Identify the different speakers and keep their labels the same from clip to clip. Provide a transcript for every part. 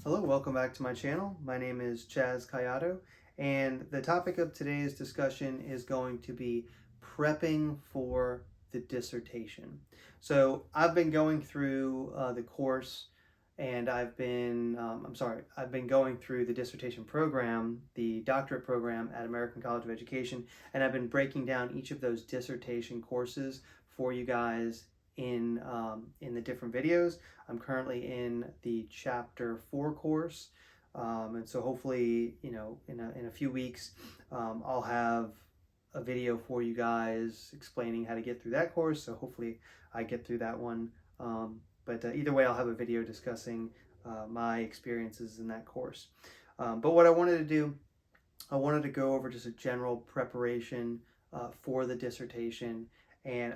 Speaker 1: Hello, welcome back to my channel. My name is Chaz Kayato, and the topic of today's discussion is going to be prepping for the dissertation. So I've been going through the course, and I've been going through the dissertation program, the doctorate program at American College of Education, and I've been breaking down each of those dissertation courses for you guys in the different videos. I'm currently in the chapter 4 course, and so hopefully, in a few weeks, I'll have a video for you guys explaining how to get through that course. So hopefully, I get through that one. But either way, I'll have a video discussing my experiences in that course. But what I wanted to do, I wanted to go over just a general preparation for the dissertation, and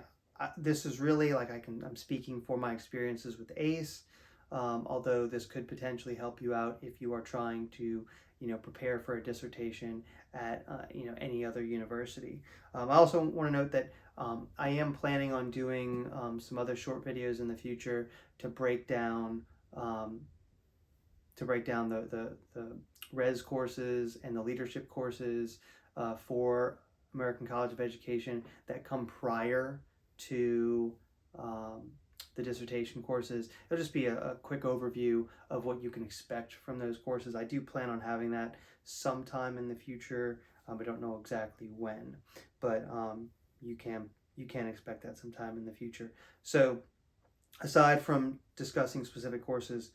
Speaker 1: this is really like I'm speaking for my experiences with ACE, although this could potentially help you out if you are trying to prepare for a dissertation at any other university. I also want to note that I am planning on doing some other short videos in the future to break down um, the res courses and the leadership courses for American College of Education that come prior to um, the dissertation courses. It'll just be a quick overview of what you can expect from those courses. I do plan on having that sometime in the future. I don't know exactly when, but you can expect that sometime in the future. So aside from discussing specific courses,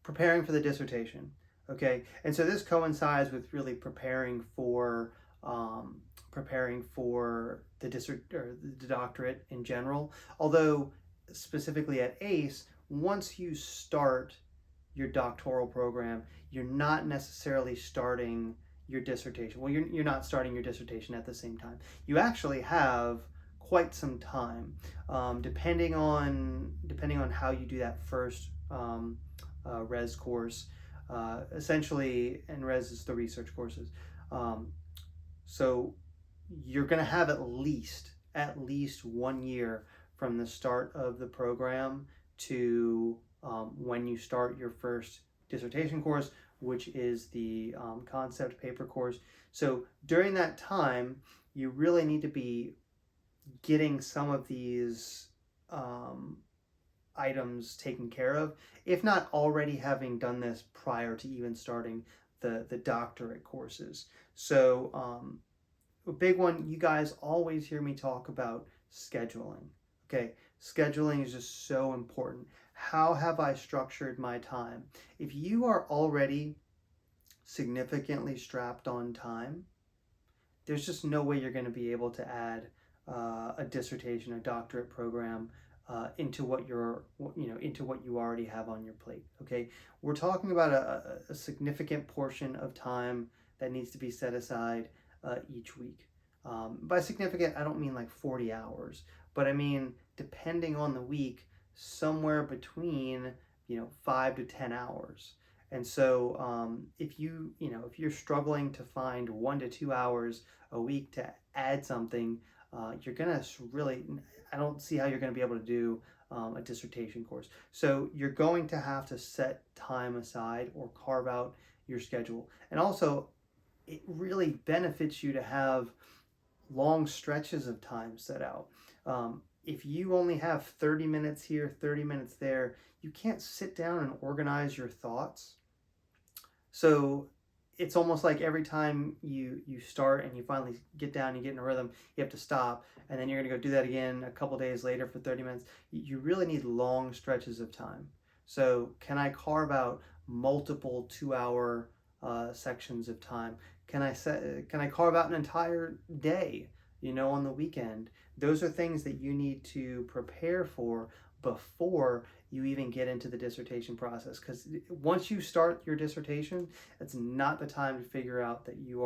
Speaker 1: preparing for the dissertation, okay, and so this coincides with really preparing for the the doctorate in general. Although specifically at ACE, once you start your doctoral program, you're not necessarily starting your dissertation. Well, you're not starting your dissertation at the same time. You actually have quite some time, depending on how you do that first res course. Essentially, and res is the research courses. So you're going to have at least 1 year from the start of the program to when you start your first dissertation course, which is the concept paper course. So during that time, you really need to be getting some of these items taken care of, if not already having done this prior to even starting the doctorate courses. So a big one, you guys always hear me talk about scheduling. Okay, scheduling is just so important. How have I structured my time? If you are already significantly strapped on time, there's just no way you're going to be able to add a dissertation, a doctorate program into what you already have on your plate. Okay, we're talking about a significant portion of time that needs to be set aside each week. By significant, I don't mean like 40 hours, but I mean depending on the week, somewhere between 5 to 10 hours. And so if you're struggling to find 1 to 2 hours a week to add something, you're gonna really, I don't see how you're gonna be able to do a dissertation course. So you're going to have to set time aside or carve out your schedule. And also, it really benefits you to have long stretches of time set out. If you only have 30 minutes here, 30 minutes there, you can't sit down and organize your thoughts. So it's almost like every time you start and you finally get down, you get in a rhythm, you have to stop, and then you're going to go do that again a couple days later for 30 minutes. You really need long stretches of time. So can I carve out multiple 2-hour sections of time? Can I carve out an entire day, on the weekend? Those are things that you need to prepare for before you even get into the dissertation process, because once you start your dissertation, it's not the time to figure out that you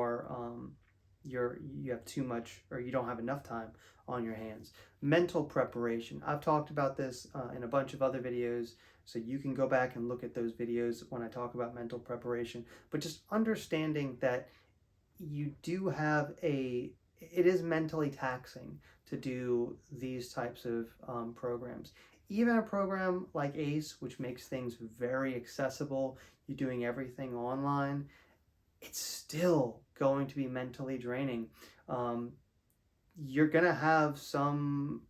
Speaker 1: have too much or you don't have enough time on your hands. Mental preparation, I've talked about this in a bunch of other videos, so you can go back and look at those videos when I talk about mental preparation. But just understanding that it is mentally taxing to do these types of programs. even a program like ACE, which makes things very accessible, you're doing everything online, it's still going to be mentally draining. Um, you're going to have some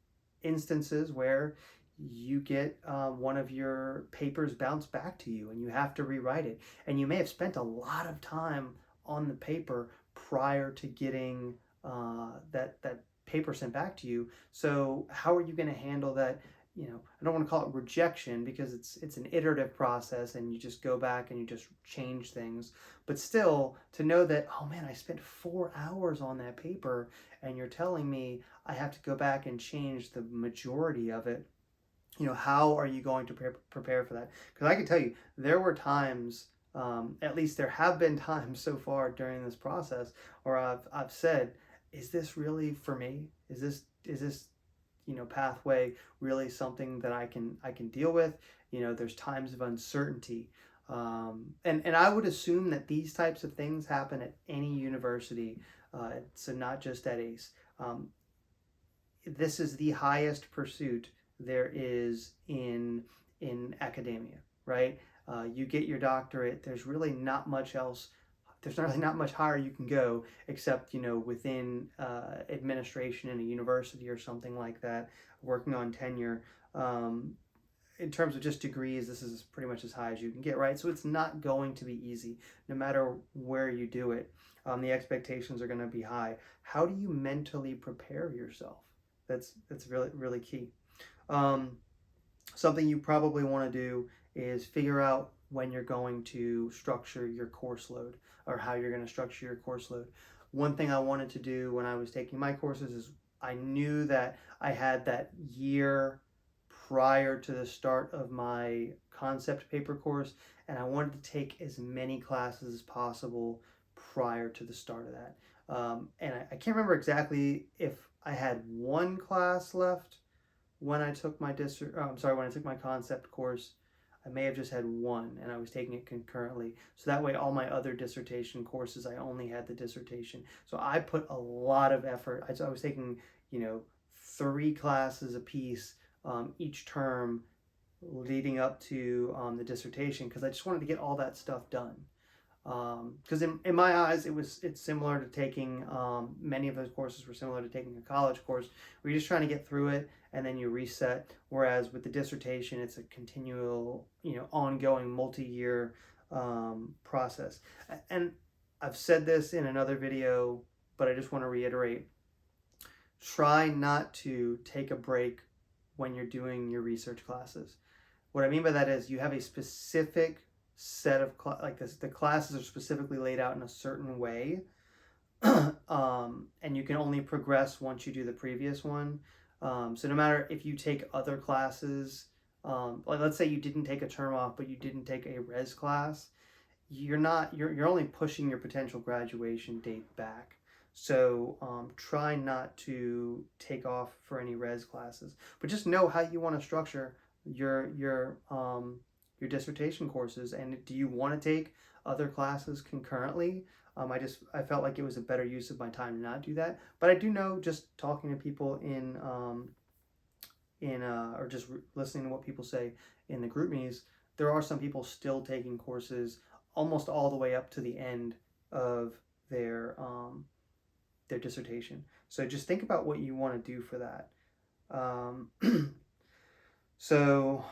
Speaker 1: instances where you get one of your papers bounced back to you and you have to rewrite it. And you may have spent a lot of time on the paper prior to getting that paper sent back to you. So how are you going to handle that? I don't want to call it rejection because it's an iterative process and you just go back and you just change things. But still, to know that, oh man, I spent 4 hours on that paper and you're telling me I have to go back and change the majority of it. How are you going to prepare for that? Because I can tell you, there were times, at least there have been times so far during this process, where I've said, is this really for me? Is this pathway really something that I can deal with? There's times of uncertainty, and I would assume that these types of things happen at any university, so not just at ACE. This is the highest pursuit there is in academia, right? You get your doctorate. There's really not much else. There's really not much higher you can go except within administration in a university or something like that, working on tenure. In terms of just degrees, this is pretty much as high as you can get, right? So it's not going to be easy, no matter where you do it. The expectations are going to be high. How do you mentally prepare yourself? That's really, really key. Something you probably want to do is figure out when you're going to structure your course load, or how you're going to structure your course load. One thing I wanted to do when I was taking my courses is I knew that I had that year prior to the start of my concept paper course, and I wanted to take as many classes as possible prior to the start of that. And I can't remember exactly if I had one class left when I took my when I took my concept course. I may have just had one, and I was taking it concurrently. So that way, all my other dissertation courses, I only had the dissertation. So I put a lot of effort. I was taking, 3 classes a piece each term leading up to the dissertation, because I just wanted to get all that stuff done. Because in my eyes, it's similar to taking, many of those courses were similar to taking a college course, where you're just trying to get through it and then you reset. Whereas with the dissertation, it's a continual, ongoing multi-year process. And I've said this in another video, but I just want to reiterate: try not to take a break when you're doing your research classes. What I mean by that is you have a specific set of the classes are specifically laid out in a certain way, and you can only progress once you do the previous one. So no matter if you take other classes, like let's say you didn't take a term off, but you didn't take a res class, you're only pushing your potential graduation date back. So try not to take off for any res classes, but just know how you want to structure your dissertation courses. And do you want to take other classes concurrently? I felt like it was a better use of my time to not do that. But I do know, just talking to people or just listening to what people say in the group meetings, there are some people still taking courses almost all the way up to the end of their dissertation. So just think about what you want to do for that. So,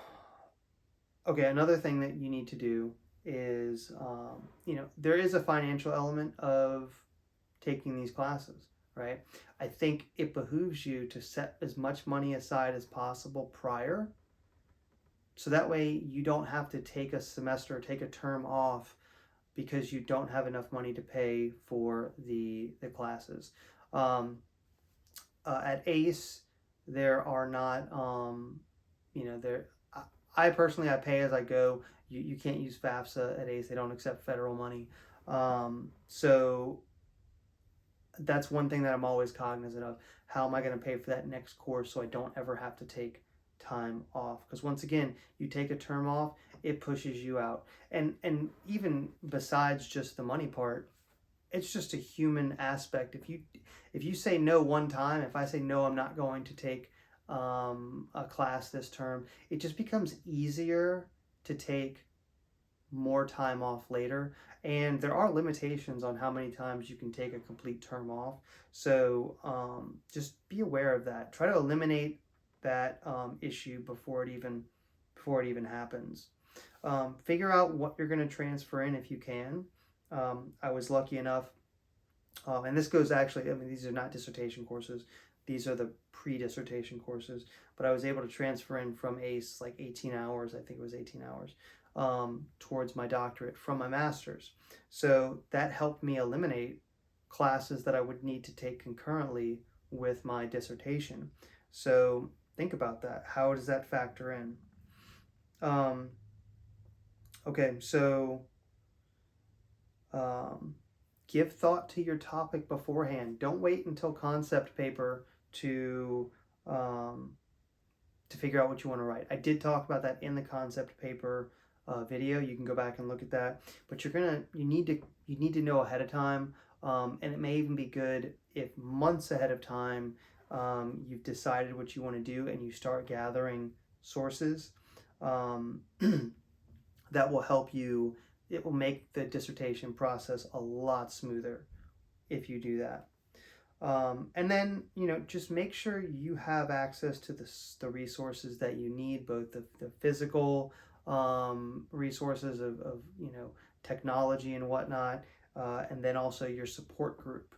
Speaker 1: okay, another thing that you need to do is, there is a financial element of taking these classes, right? I think it behooves you to set as much money aside as possible prior, so that way you don't have to take a semester or take a term off because you don't have enough money to pay for the classes. At ACE, there are not, I personally, I pay as I go. You can't use FAFSA at ACE. They don't accept federal money. So that's one thing that I'm always cognizant of. How am I going to pay for that next course so I don't ever have to take time off? Because once again, you take a term off, it pushes you out. And even besides just the money part, it's just a human aspect. If you say no one time, if I say no, I'm not going to take a class this term, it just becomes easier to take more time off later. And there are limitations on how many times you can take a complete term off. So just be aware of that. Try to eliminate that issue before it even happens. Figure out what you're going to transfer in if you can. I was lucky enough, and this goes actually, I mean, these are not dissertation courses. These are the pre-dissertation courses, but I was able to transfer in from ACE like 18 hours, I think it was 18 hours, towards my doctorate from my master's. So that helped me eliminate classes that I would need to take concurrently with my dissertation. So think about that. How does that factor in? Um, okay, so um, give thought to your topic beforehand. Don't wait until concept paper to um, figure out what you want to write. I did talk about that in the concept paper video. You can go back and look at that. But you need to know ahead of time, and it may even be good if months ahead of time you've decided what you want to do and you start gathering sources. That will help you. It will make the dissertation process a lot smoother if you do that. And then, just make sure you have access to the resources that you need, both the physical resources of technology and whatnot, and then also your support group.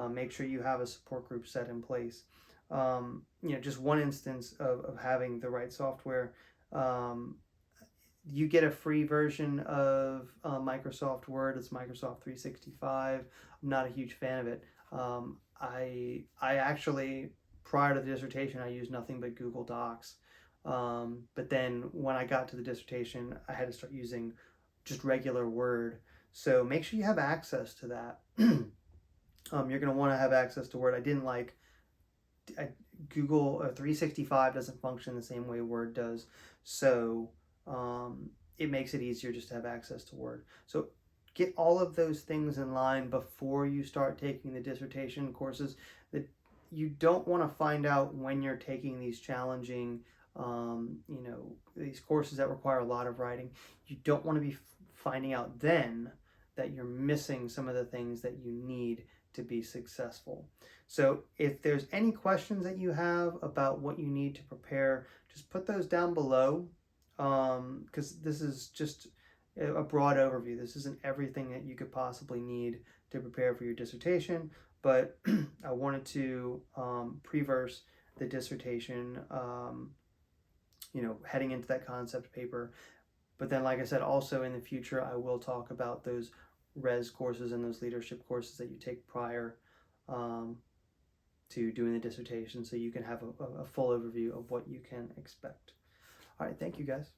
Speaker 1: Make sure you have a support group set in place. Just one instance of having the right software. You get a free version of Microsoft Word. It's Microsoft 365. I'm not a huge fan of it. I actually, prior to the dissertation, I used nothing but Google Docs. But then when I got to the dissertation, I had to start using just regular Word. So make sure you have access to that. You're going to want to have access to Word. Google 365 doesn't function the same way Word does. So it makes it easier just to have access to Word. So get all of those things in line before you start taking the dissertation courses. That you don't want to find out when you're taking these challenging, these courses that require a lot of writing. You don't want to be finding out then that you're missing some of the things that you need to be successful. So if there's any questions that you have about what you need to prepare, just put those down below, because this is just a broad overview. This isn't everything that you could possibly need to prepare for your dissertation, but I wanted to pre-verse the dissertation, heading into that concept paper. But then, like I said, also in the future, I will talk about those res courses and those leadership courses that you take prior to doing the dissertation, so you can have a full overview of what you can expect. All right, thank you guys.